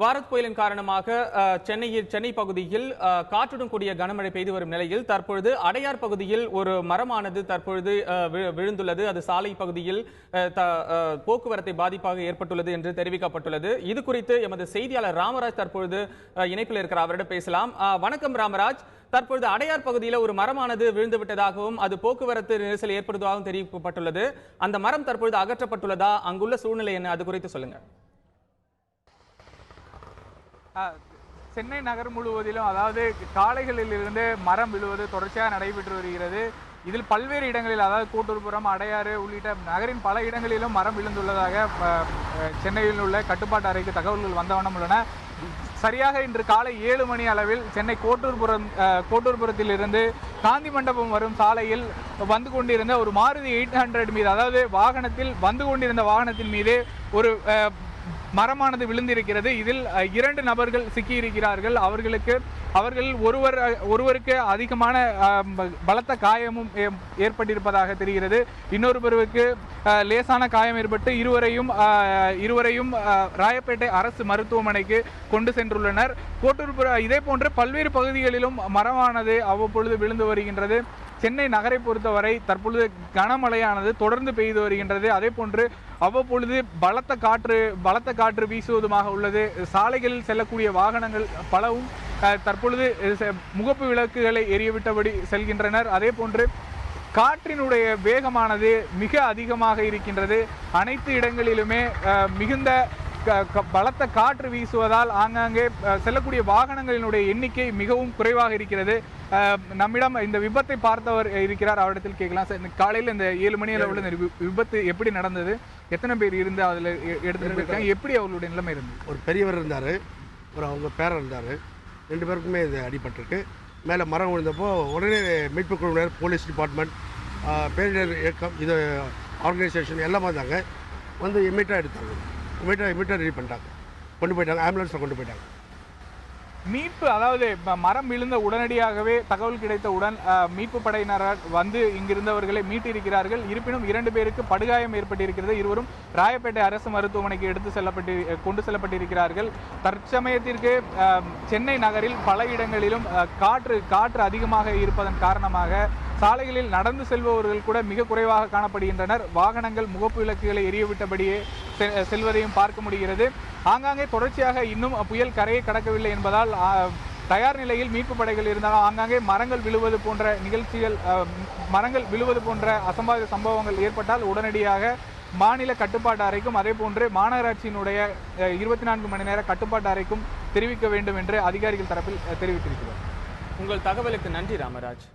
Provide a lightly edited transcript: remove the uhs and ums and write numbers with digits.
வாரத் புயலின் காரணமாக சென்னை பகுதியில் காற்றுடன் கூடிய கனமழை பெய்து வரும் நிலையில் தற்பொழுது அடையார் பகுதியில் ஒரு மரமானது தற்பொழுது விழுந்துள்ளது. அது சாலை பகுதியில் போக்குவரத்தை பாதிப்பாக ஏற்பட்டுள்ளது என்று தெரிவிக்கப்பட்டுள்ளது. இது குறித்து எமது செய்தியாளர் ராமராஜ் தற்பொழுது இணைப்பில் இருக்கிற அவரிடம் பேசலாம். வணக்கம் ராமராஜ். தற்பொழுது அடையார் பகுதியில் ஒரு மரமானது விழுந்து விட்டதாகவும் அது போக்குவரத்து நெரிசல் ஏற்படுவதாகவும் தெரிவிக்கப்பட்டுள்ளது. அந்த மரம் தற்பொழுது அகற்றப்பட்டுள்ளதா? அங்குள்ள சூழ்நிலை என்ன? அது குறித்து சொல்லுங்க. சென்னை நகர் முழுவதிலும் அதாவது காலைகளில் இருந்து மரம் விழுவது தொடர்ச்சியாக நடைபெற்று வருகிறது. இதில் பல்வேறு இடங்களில் அதாவது கோட்டூர்புரம், அடையாறு உள்ளிட்ட நகரின் பல இடங்களிலும் மரம் விழுந்துள்ளதாக சென்னையில் உள்ள கட்டுப்பாட்டு அறைக்கு தகவல்கள் வந்த வண்ணம் உள்ளன. சரியாக இன்று காலை 7 மணி அளவில் சென்னை கோட்டூர்புரத்தில் இருந்து காந்தி மண்டபம் வரும் சாலையில் வந்து கொண்டிருந்த ஒரு மாருதி 800 மீது, அதாவது வாகனத்தில் வந்து கொண்டிருந்த வாகனத்தின் மீது ஒரு மரமானது விழுந்திருக்கிறது. இதில் 2 நபர்கள் சிக்கியிருக்கிறார்கள். அவர்களில் ஒருவருக்கு அதிகமான பலத்த காயமும் ஏற்பட்டிருப்பதாக தெரிகிறது. இன்னொருவருக்கு லேசான காயம் ஏற்பட்டு இருவரையும் ராயப்பேட்டை அரசு மருத்துவமனைக்கு கொண்டு சென்றுள்ளனர். இதே போன்று பல்வேறு பகுதிகளிலும் மரமானது அவ்வப்பொழுது விழுந்து வருகின்றது. சென்னை நகரை பொறுத்தவரை தற்பொழுது கனமழையானது தொடர்ந்து பெய்து வருகின்றது. அதே போன்று அவ்வப்பொழுது பலத்த காற்று வீசுவதுமாக உள்ளது. சாலைகளில் செல்லக்கூடிய வாகனங்கள் பலவும் தற்பொழுது முகப்பு விளக்குகளை எரியவிட்டபடி செல்கின்றனர். அதே போன்று காற்றினுடைய வேகமானது மிக அதிகமாக இருக்கின்றது. அனைத்து இடங்களிலுமே மிகுந்த பலத்த காற்று வீசுவதால் ஆங்காங்கே செல்லக்கூடிய வாகனங்களினுடைய எண்ணிக்கை மிகவும் குறைவாக இருக்கிறது. நம்மிடம் இந்த விபத்தை பார்த்தவர் இருக்கிறார், அவரிடத்தில் கேட்கலாம். சார், இந்த காலையில் இந்த 7 மணி அளவில் இந்த விபத்து எப்படி நடந்தது? எத்தனை பேர் இருந்து அதில் எடுத்துகிட்டு போயிருக்காங்க? எப்படி அவர்களுடைய நிலைமை இருந்தது? ஒரு பெரியவர் இருந்தார், அவங்க பேரன் இருந்தார். 2 பேருக்குமே இது அடிபட்டிருக்கு. மேலே மரம் விழுந்தப்போ உடனே மீட்பு குழுவினர், போலீஸ் டிபார்ட்மெண்ட், பேரிடர் இயக்கம், இது ஆர்கனைசேஷன் எல்லாம் வந்தாங்க. வந்து இமீடியட்டாக எடுத்தாங்க. இமீடியட்டாக ரெடி பண்ணிட்டாங்க, கொண்டு போயிட்டாங்க. ஆம்புலன்ஸில் கொண்டு போயிட்டாங்க. மீட்பு, அதாவது மரம் விழுந்த உடனடியாகவே தகவல் கிடைத்தவுடன் மீட்பு படையினரால் வந்து இங்கிருந்தவர்களை மீட்டிருக்கிறார்கள். இருப்பினும் 2 பேருக்கு படுகாயம் ஏற்பட்டிருக்கிறது. இருவரும் ராயப்பேட்டை அரசு மருத்துவமனைக்கு கொண்டு செல்லப்பட்டிருக்கிறார்கள். தற்சமயத்திற்கு சென்னை நகரில் பல இடங்களிலும் காற்று அதிகமாக இருப்பதன் காரணமாக சாலைகளில் நடந்து செல்பவர்கள் கூட மிக குறைவாக காணப்படுகின்றனர். வாகனங்கள் முகப்பு விளக்குகளை எரியவிட்டபடியே செல்வதையும் பார்க்க முடிகிறது. ஆங்காங்கே தொடர்ச்சியாக இன்னும் புயல் கரையை கடக்கவில்லை என்பதால் தயார் நிலையில் மீட்பு படைகள் இருந்தாலும் ஆங்காங்கே மரங்கள் விழுவது போன்ற அசம்பாவித சம்பவங்கள் ஏற்பட்டால் உடனடியாக மாநில கட்டுப்பாட்டு அறைக்கும் அதே போன்று மாநகராட்சியினுடைய 24 மணி நேர கட்டுப்பாட்டு அறைக்கும் தெரிவிக்க வேண்டும் என்று அதிகாரிகள் தரப்பில் தெரிவித்திருக்கிறார். உங்கள் தகவலுக்கு நன்றி ராமராஜ்.